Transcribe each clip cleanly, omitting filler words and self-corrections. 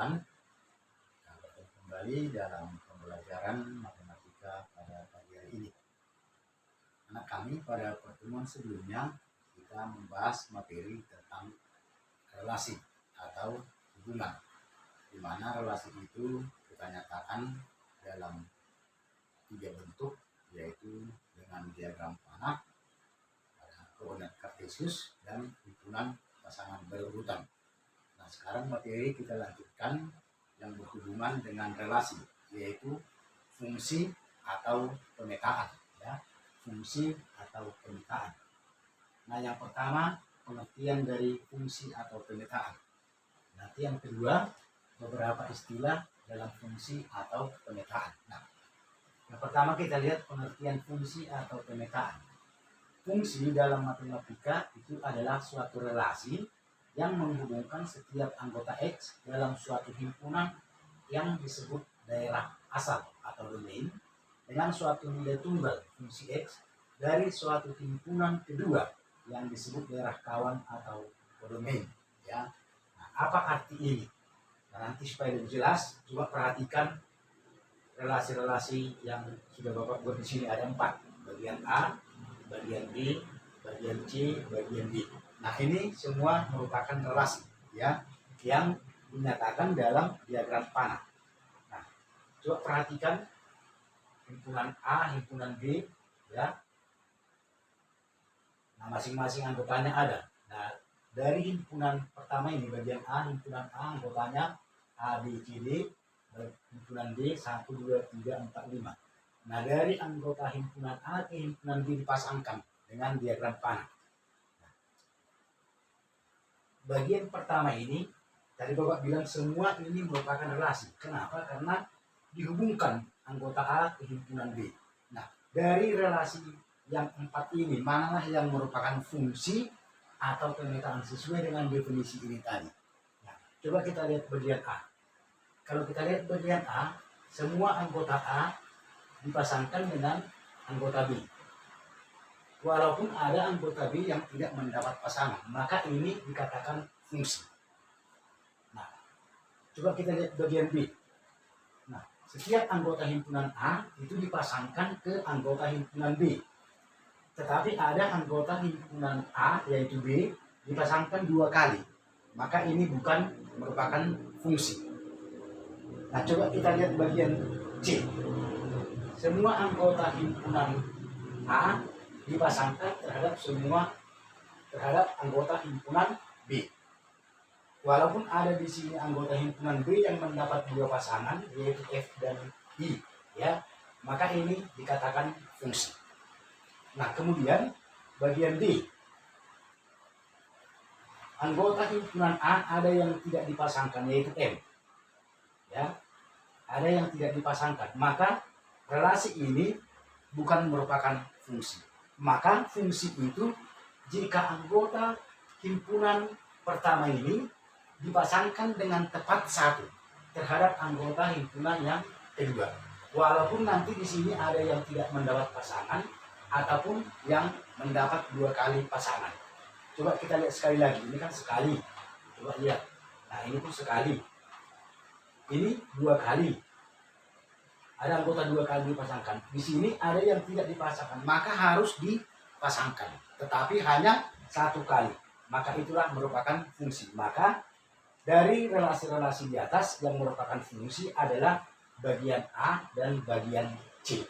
perkenalkan, kita bertemu kembali dalam pembelajaran matematika pada pagi hari ini. Anak kami, pada pertemuan sebelumnya kita membahas materi tentang relasi atau hubungan, di mana relasi itu kita nyatakan dalam 3 bentuk, yaitu dengan diagram panah, koordinat kartesius, dan himpunan pasangan berurutan. Nah, sekarang materi kita lanjutkan yang berhubungan dengan relasi, yaitu fungsi atau pemetaan. Ya, fungsi atau pemetaan. Nah, yang pertama pengertian dari fungsi atau pemetaan. Nanti yang kedua beberapa istilah dalam fungsi atau pemetaan. Nah, yang pertama kita lihat pengertian fungsi atau pemetaan. Fungsi dalam matematika itu adalah suatu relasi yang menghubungkan setiap anggota X dalam suatu himpunan yang disebut daerah asal atau domain dengan suatu nilai tunggal fungsi X dari suatu himpunan kedua yang disebut daerah kawan atau domain. Ya. Nah, apa arti ini? Nah, nanti supaya lebih jelas, coba perhatikan relasi-relasi yang sudah Bapak buat di sini. Ada 4, bagian A, bagian B, bagian C, bagian D. Nah, ini semua merupakan relasi ya yang dinyatakan dalam diagram panah. Nah, coba perhatikan himpunan A, himpunan B ya. Nah, masing-masing anggotanya ada. Nah, dari himpunan pertama ini bagian A, himpunan A anggotanya A, B, C, D, himpunan D 1, 2, 3, 4, 5. Nah, dari anggota himpunan A ke himpunan B dipasangkan dengan diagram panah. Nah, bagian pertama ini, tadi Bapak bilang semua ini merupakan relasi. Kenapa? Karena dihubungkan anggota A ke himpunan B. Nah, dari relasi yang 4 ini, manalah yang merupakan fungsi atau pemetaan sesuai dengan definisi ini tadi. Nah, coba kita lihat bagian A. Kalau kita lihat bagian A, semua anggota A dipasangkan dengan anggota B. Walaupun ada anggota B yang tidak mendapat pasangan, maka ini dikatakan fungsi. Nah, coba kita lihat bagian B. Nah, setiap anggota himpunan A itu dipasangkan ke anggota himpunan B. Tetapi ada anggota himpunan A, yaitu B, dipasangkan 2 kali. Maka ini bukan merupakan fungsi. Nah, coba kita lihat bagian C. Semua anggota himpunan A dipasangkan terhadap anggota himpunan B. Walaupun ada di sini anggota himpunan B yang mendapat 2 pasangan, yaitu F dan I, ya, maka ini dikatakan fungsi. Nah, kemudian bagian D. Anggota himpunan A ada yang tidak dipasangkan, yaitu M. Ya, ada yang tidak dipasangkan. Maka relasi ini bukan merupakan fungsi. Maka fungsi itu jika anggota himpunan pertama ini dipasangkan dengan tepat 1 terhadap anggota himpunan yang kedua. Walaupun nanti di sini ada yang tidak mendapat pasangan ataupun yang mendapat 2 kali pasangan. Coba kita lihat sekali lagi. Ini kan sekali. Coba lihat. Nah, ini pun sekali. Ini 2 kali. Ada anggota 2 kali dipasangkan. Di sini ada yang tidak dipasangkan, maka harus dipasangkan. Tetapi hanya 1 kali. Maka itulah merupakan fungsi. Maka dari relasi-relasi di atas yang merupakan fungsi adalah bagian A dan bagian C.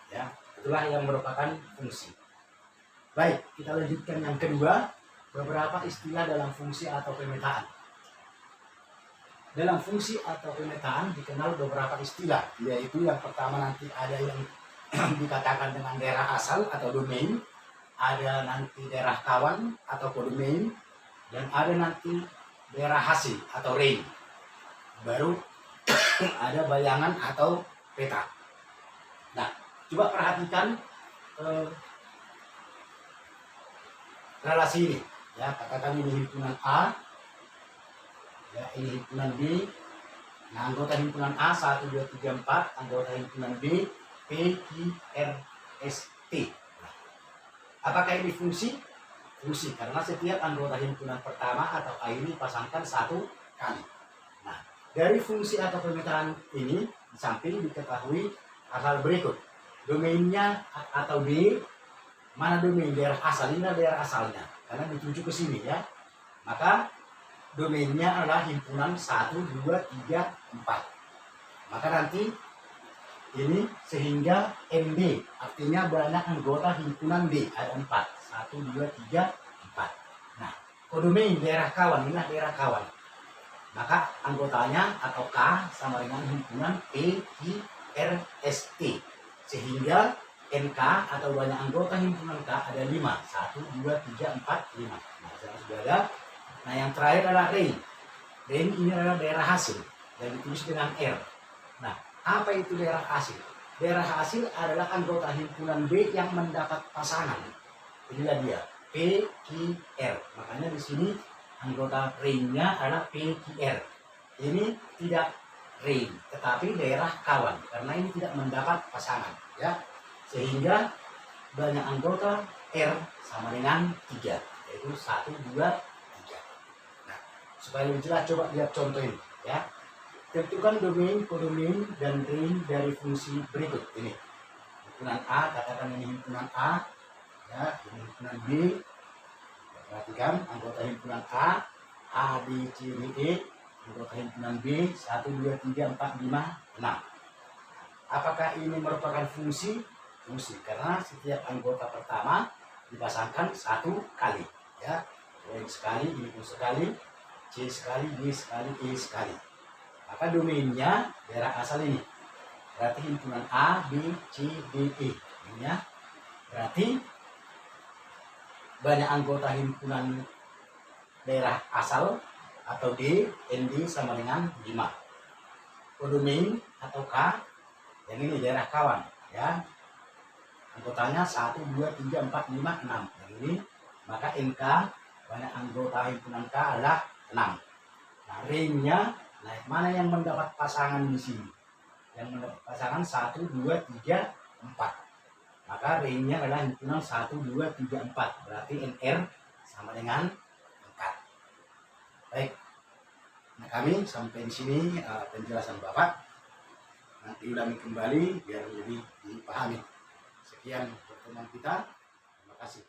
Ya, itulah yang merupakan fungsi. Baik, kita lanjutkan yang kedua, beberapa istilah dalam fungsi atau pemetaan. Dalam fungsi atau pemetaan dikenal beberapa istilah, yaitu yang pertama nanti ada yang dikatakan dengan daerah asal atau domain, ada nanti daerah kawan atau kodomain, dan ada nanti daerah hasil atau range. Baru ada bayangan atau peta. Nah, coba perhatikan relasi ini. Ya, katakan ini himpunan A. Ya, ini himpunan B. Nah, anggota himpunan A 1, 2, 3, 4. Anggota himpunan B P, Q, R, S, T. Nah, apakah ini fungsi? Fungsi, karena setiap anggota himpunan pertama atau A ini dipasangkan 1 kali. Nah, Dari fungsi atau pemetaan ini, di samping diketahui hal-hal berikut. Domainnya atau D, mana domain daerah asal, ini daerah asalnya, karena dituju ke sini ya. Maka domainnya adalah himpunan 1, 2, 3, 4. Maka nanti ini sehingga MD, artinya banyak anggota himpunan D, ada 4. 1, 2, 3, 4. Nah, kodomain daerah kawan, ini daerah kawan. Maka anggotanya atau K sama dengan himpunan P, Q, R, S, T. Sehingga NK atau banyak anggota himpunan K ada 5. 1, 2, 3, 4, 5. Nah, sudah ada. Nah, yang terakhir adalah range. Range ini adalah daerah hasil yang ditulis dengan R. Nah, apa itu daerah hasil? Daerah hasil adalah anggota himpunan B yang mendapat pasangan. Inilah dia, P, Q, R. Makanya di sini anggota range-nya adalah P, Q, R. Ini tidak range, tetapi daerah kawan, karena ini tidak mendapat pasangan, ya. Sehingga banyak anggota R sama dengan 3, yaitu 1, 2, 3. Nah, supaya lebih jelas coba lihat contoh ini, ya. Tentukan domain, kodomain, dan range dari fungsi berikut ini. Himpunan A, katakan ini himpunan A, ya, ini himpunan B. Perhatikan anggota himpunan A, A, B, C, D, E. Anggota himpunan B, 1, 2, 3, 4, 5, 6. Apakah ini merupakan fungsi? Fungsi, karena setiap anggota pertama dipasangkan 1 kali, ya. Ini sekali, ini pun sekali, C sekali, D sekali, E sekali. Maka domainnya daerah asal ini. Berarti himpunan A, B, C, D, E. Ini ya. Berarti banyak anggota himpunan daerah asal atau D, ND sama dengan 5. Kodomain atau K, yang ini daerah kawan, ya. Anggotanya 1, 2, 3, 4, 5, 6. Yang ini, maka NK, banyak anggota himpunan K adalah 6. Nah, ringnya, nah mana yang mendapat pasangan di sini? Yang mendapat pasangan 1, 2, 3, 4. Maka ringnya adalah himpunan 1, 2, 3, 4. Berarti NR sama dengan 4. Baik. Nah, kami sampai di sini penjelasan Bapak. Nanti ulangi kembali biar lebih dipahami. Sekian pertemuan kita. Terima kasih.